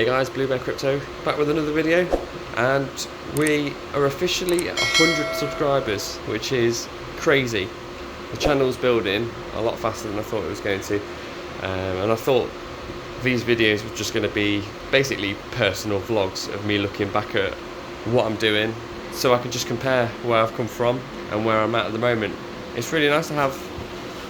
Hey guys, Blue Bear Crypto back with another video, and we are officially at 100 subscribers, which is crazy. The channel's building a lot faster than I thought it was going to, and I thought these videos were just going to be basically personal vlogs of me looking back at what I'm doing, so I can just compare where I've come from and where I'm at the moment. It's really nice to have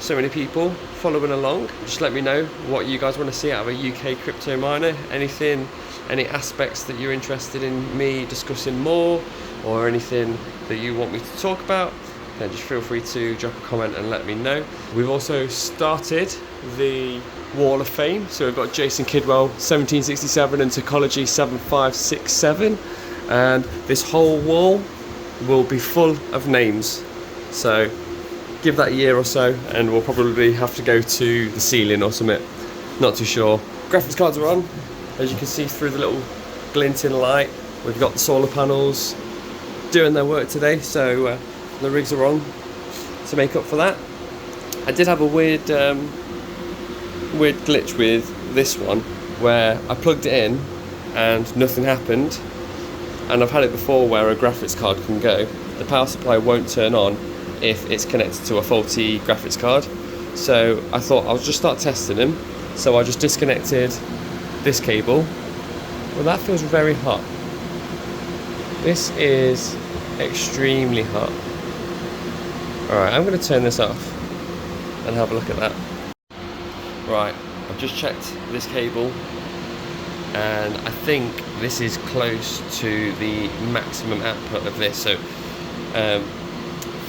so many people following along. Just let me know what you guys want to see out of a UK crypto miner. Anything, any aspects that you're interested in me discussing more, or anything that you want me to talk about, then just feel free to drop a comment and let me know. We've also started the Wall of Fame, so we've got Jason Kidwell 1767 and Topology 7567, and this whole wall will be full of names. So give that a year or so and we'll probably have to go to the ceiling or something, not too sure. Graphics cards are on, as you can see through the little glinting light. We've got the solar panels doing their work today, so the rigs are on to make up for that. I did have a weird glitch with this one where I plugged it in and nothing happened, and I've had it before where a graphics card can go, the power supply won't turn on if it's connected to a faulty graphics card. So I thought I'll just start testing them. So I just disconnected this cable. Well, that feels very hot. This is extremely hot. Alright, I'm going to turn this off and have a look at that. Right, I've just checked this cable and I think this is close to the maximum output of this. So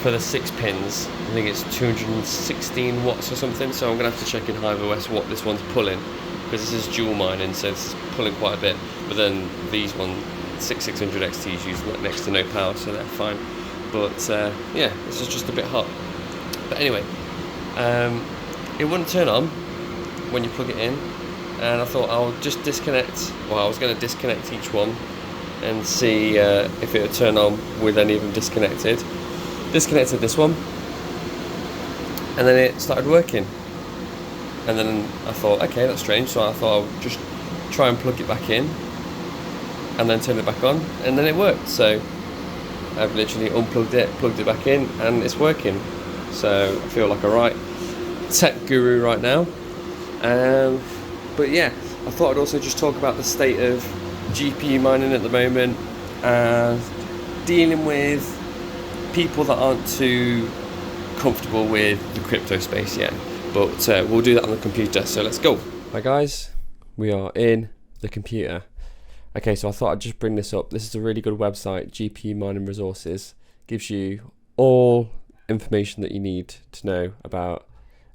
for the 6 pins, I think it's 216 watts or something, so I'm going to have to check in Hive OS what this one's pulling, because this is dual mining, so this is pulling quite a bit, but then these 6600 XTs use next to no power, so they're fine. But yeah, this is just a bit hot. But anyway, it wouldn't turn on when you plug it in, and I thought I'll just disconnect, well, I was going to disconnect each one and see if it would turn on with any of them disconnected. Disconnected this one, and then it started working, and then I thought, okay, that's strange, so I thought I'll just try and plug it back in and then turn it back on, and then it worked. So I've literally unplugged it, plugged it back in, and it's working. So I feel like a right tech guru right now. But yeah, I thought I'd also just talk about the state of GPU mining at the moment and dealing with people that aren't too comfortable with the crypto space yet, but we'll do that on the computer, so let's go. Hi guys, we are in the computer. Okay, so I thought I'd just bring this up. This is a really good website, GPU Mining Resources. Gives you all information that you need to know about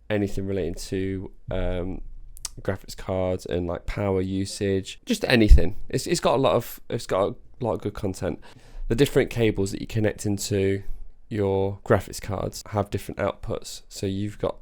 anything relating to graphics cards and like power usage, just anything. It's got a lot of good content. The different cables that you connect into your graphics cards have different outputs. So you've got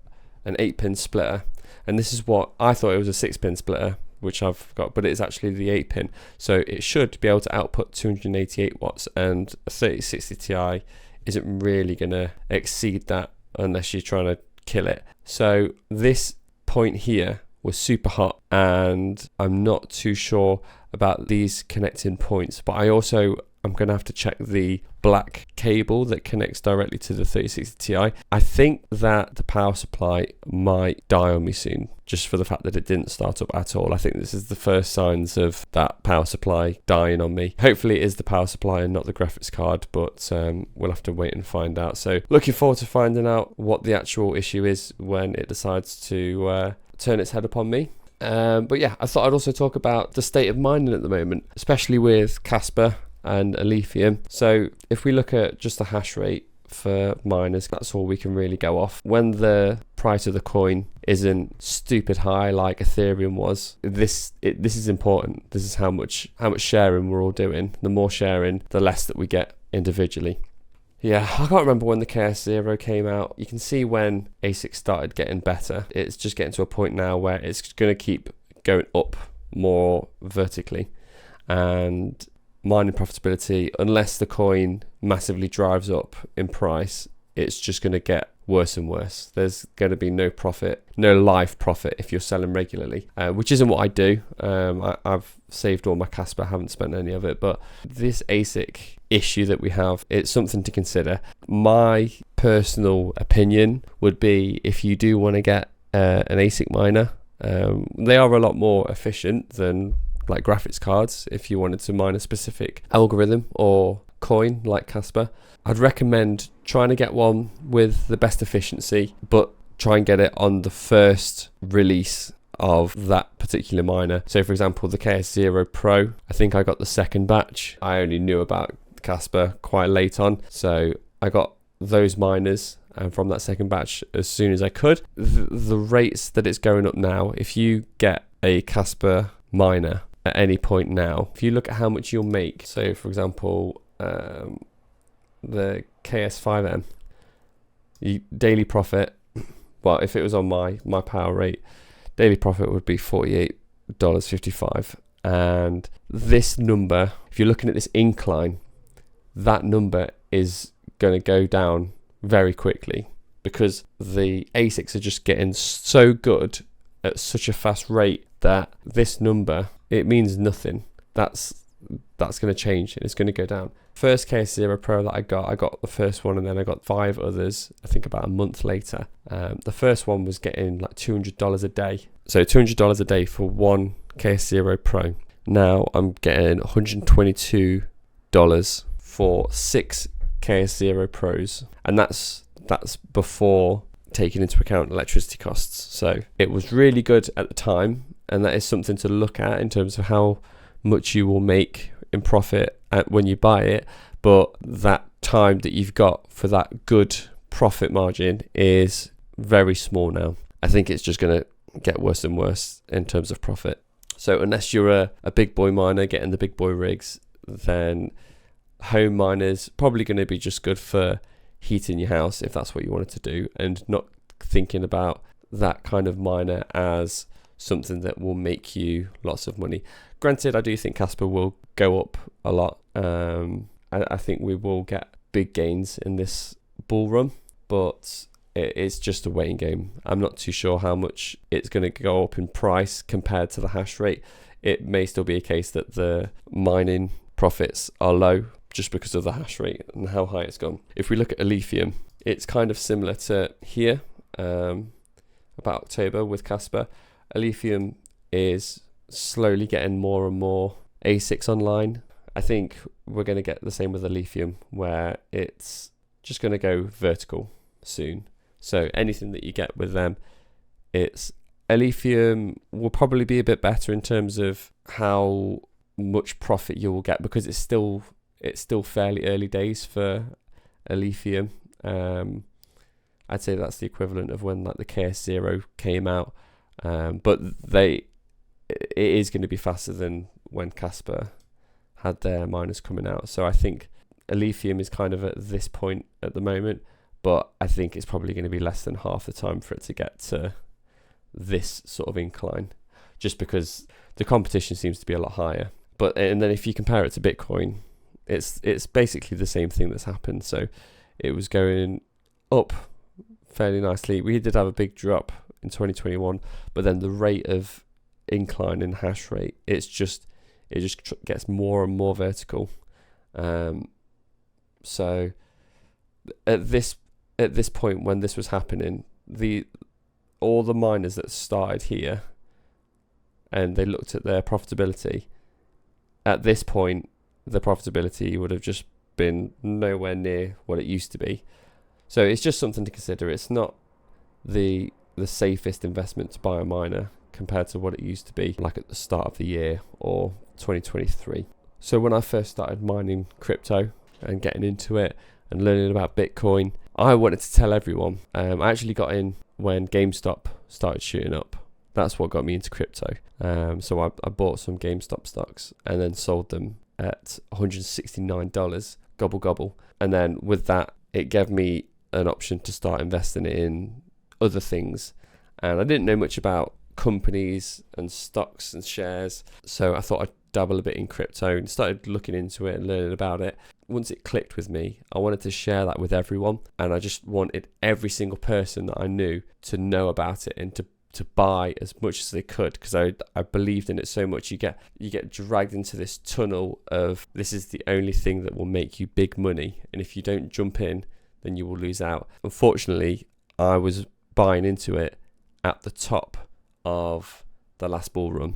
an 8-pin splitter, and this is what I thought it was, a 6-pin splitter, which I've got, but it's actually the 8-pin. So it should be able to output 288 watts, and a 3060 Ti isn't really going to exceed that unless you're trying to kill it. So this point here was super hot, and I'm not too sure about these connecting points, but I'm going to have to check the black cable that connects directly to the 3060 Ti. I think that the power supply might die on me soon, just for the fact that it didn't start up at all. I think this is the first signs of that power supply dying on me. Hopefully it is the power supply and not the graphics card, but we'll have to wait and find out. So looking forward to finding out what the actual issue is when it decides to turn its head upon me. But yeah, I thought I'd also talk about the state of mining at the moment, especially with Casper and Lithium. So if we look at just the hash rate for miners, that's all we can really go off. When the price of the coin isn't stupid high like Ethereum was, this is important. This is how much sharing we're all doing. The more sharing, the less that we get individually. Yeah, I can't remember when the KS0 came out. You can see when ASIC started getting better. It's just getting to a point now where it's going to keep going up more vertically, and mining profitability, unless the coin massively drives up in price, it's just going to get worse and worse. There's going to be no profit, no live profit if you're selling regularly, which isn't what I do. I've saved all my Casper, haven't spent any of it, but this ASIC issue that we have, it's something to consider. My personal opinion would be, if you do want to get an ASIC miner, they are a lot more efficient than like graphics cards. If you wanted to mine a specific algorithm or coin like Casper, I'd recommend trying to get one with the best efficiency, but try and get it on the first release of that particular miner. So for example, the KS0 Pro, I think I got the second batch. I only knew about Casper quite late on, so I got those miners from that second batch as soon as I could. The rates that it's going up now, if you get a Casper miner at any point now, if you look at how much you'll make, so for example, the KS5M, daily profit, well, if it was on my power rate, daily profit would be $48.55. And this number, if you're looking at this incline, that number is going to go down very quickly, because the ASICs are just getting so good at such a fast rate that this number, it means nothing. That's going to change and it's going to go down. First KS0 Pro that I got the first one, and then I got 5 others, I think about a month later. The first one was getting like $200 a day. So $200 a day for one KS0 Pro. Now I'm getting $122 for 6 KS0 Pros. And that's before taking into account electricity costs. So it was really good at the time, and that is something to look at in terms of how much you will make in profit when you buy it. But that time that you've got for that good profit margin is very small now. I think it's just going to get worse and worse in terms of profit. So unless you're a big boy miner getting the big boy rigs, then home miners probably going to be just good for heating your house if that's what you wanted to do, and not thinking about that kind of miner as something that will make you lots of money. Granted, I do think Casper will go up a lot. I think we will get big gains in this bull run, but it's just a waiting game. I'm not too sure how much it's going to go up in price compared to the hash rate. It may still be a case that the mining profits are low just because of the hash rate and how high it's gone. If we look at Alephium, it's kind of similar to here, about October with Casper. Alephium is slowly getting more and more ASICs online. I think we're going to get the same with Alephium, where it's just going to go vertical soon. So anything that you get with them, it's Alephium will probably be a bit better in terms of how much profit you will get, because it's still fairly early days for Alephium. I'd say that's the equivalent of when like the KS0 came out, but it is going to be faster than when Casper had their miners coming out. So I think Alephium is kind of at this point at the moment, but I think it's probably going to be less than half the time for it to get to this sort of incline, just because the competition seems to be a lot higher. And then if you compare it to Bitcoin, it's basically the same thing that's happened. So it was going up fairly nicely. We did have a big drop in 2021, but then the rate of incline in hash rate, it just gets more and more vertical. So at this point when this was happening, all the miners that started here and they looked at their profitability, at this point the profitability would have just been nowhere near what it used to be. So it's just something to consider. It's not the safest investment to buy a miner compared to what it used to be like at the start of the year or 2023. So when I first started mining crypto and getting into it and learning about Bitcoin, I wanted to tell everyone. I actually got in when GameStop started shooting up. That's what got me into crypto. So I bought some GameStop stocks and then sold them at $169, gobble. And then with that, it gave me an option to start investing in other things. And I didn't know much about companies and stocks and shares, so I thought I'd dabble a bit in crypto and started looking into it and learning about it. once it clicked with me, I wanted to share that with everyone, and I just wanted every single person that I knew to know about it and to buy as much as they could, because I believed in it so much. You get dragged into this tunnel of this is the only thing that will make you big money, and if you don't jump in, then you will lose out. Unfortunately, I was buying into it at the top of the last bull run,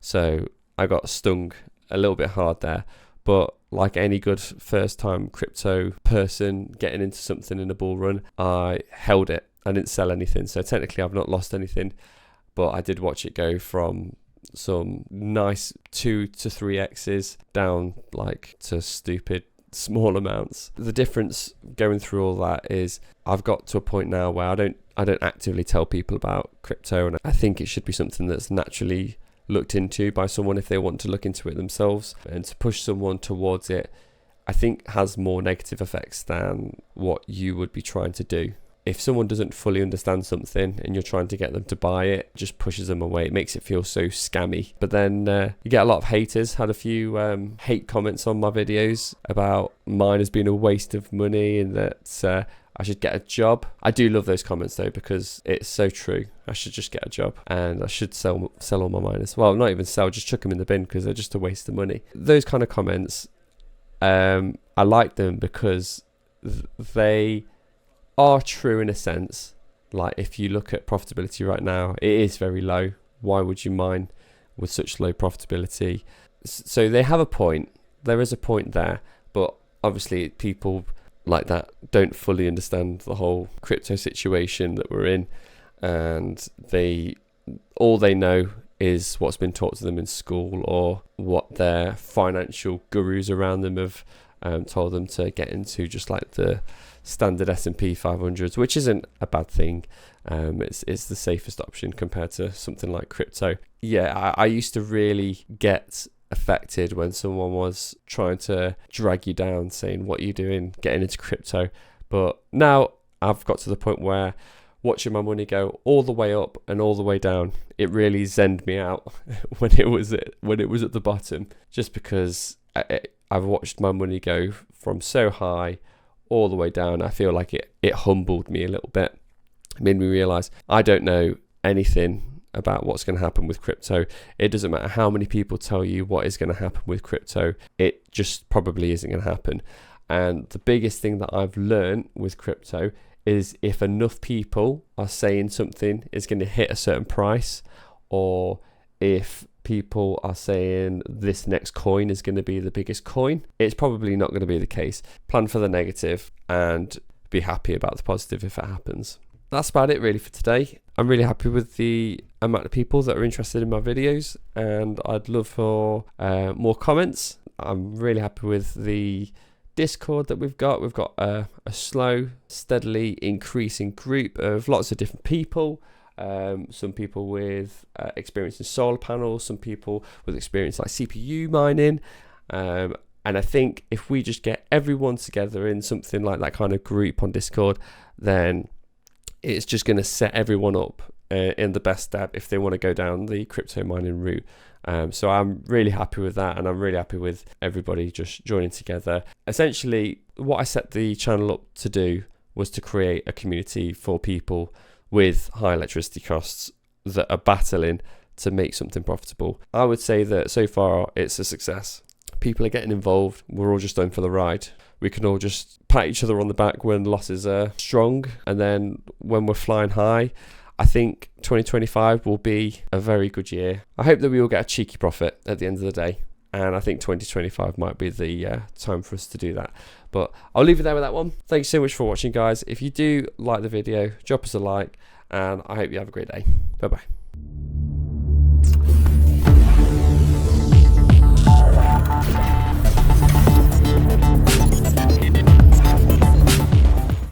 so I got stung a little bit hard there. But like any good first time crypto person getting into something in a bull run, I held it. I didn't sell anything, so technically I've not lost anything, but I did watch it go from some nice 2 to 3x's down like to stupid small amounts. The difference going through all that is I've got to a point now where I don't actively tell people about crypto, and I think it should be something that's naturally looked into by someone if they want to look into it themselves. And to push someone towards it, I think has more negative effects than what you would be trying to do. If someone doesn't fully understand something and you're trying to get them to buy it, it just pushes them away. It makes it feel so scammy. But then you get a lot of haters. Had a few hate comments on my videos about mine as being a waste of money and that I should get a job. I do love those comments though, because it's so true. I should just get a job and I should sell all my miners. Well, not even sell, just chuck them in the bin because they're just a waste of money. Those kind of comments, I like them because they are true in a sense. Like if you look at profitability right now, it is very low. Why would you mine with such low profitability? So they have a point. There is a point there, but obviously people like that don't fully understand the whole crypto situation that we're in, and all they know is what's been taught to them in school or what their financial gurus around them have told them to get into, just like the standard S&P 500s, which isn't a bad thing. It's the safest option compared to something like crypto. Yeah, I used to really get affected when someone was trying to drag you down, saying, what are you doing getting into crypto? But now I've got to the point where watching my money go all the way up and all the way down, it really zened me out when it was at the bottom, just because I've watched my money go from so high all the way down. I feel like it humbled me a little bit. It made me realize I don't know anything about what's going to happen with crypto. It doesn't matter how many people tell you what is going to happen with crypto, it just probably isn't going to happen. And the biggest thing that I've learned with crypto is if enough people are saying something is going to hit a certain price, or if people are saying this next coin is going to be the biggest coin, it's probably not going to be the case. Plan for the negative and be happy about the positive if it happens. That's about it really for today. I'm really happy with the amount of people that are interested in my videos, and I'd love for more comments. I'm really happy with the Discord that we've got. We've got a slow, steadily increasing group of lots of different people. Some people with experience in solar panels, some people with experience like CPU mining, and I think if we just get everyone together in something like that kind of group on Discord, then it's just going to set everyone up in the best step if they want to go down the crypto mining route. So I'm really happy with that, and I'm really happy with everybody just joining together. Essentially, what I set the channel up to do was to create a community for people with high electricity costs that are battling to make something profitable. I would say that so far it's a success. People are getting involved. We're all just going for the ride. We can all just pat each other on the back when losses are strong, and then when we're flying high, I think 2025 will be a very good year. I hope that we all get a cheeky profit at the end of the day, and I think 2025 might be the time for us to do that. But I'll leave it there with that one. Thank you so much for watching, guys. If you do like the video, drop us a like, and I hope you have a great day. Bye bye.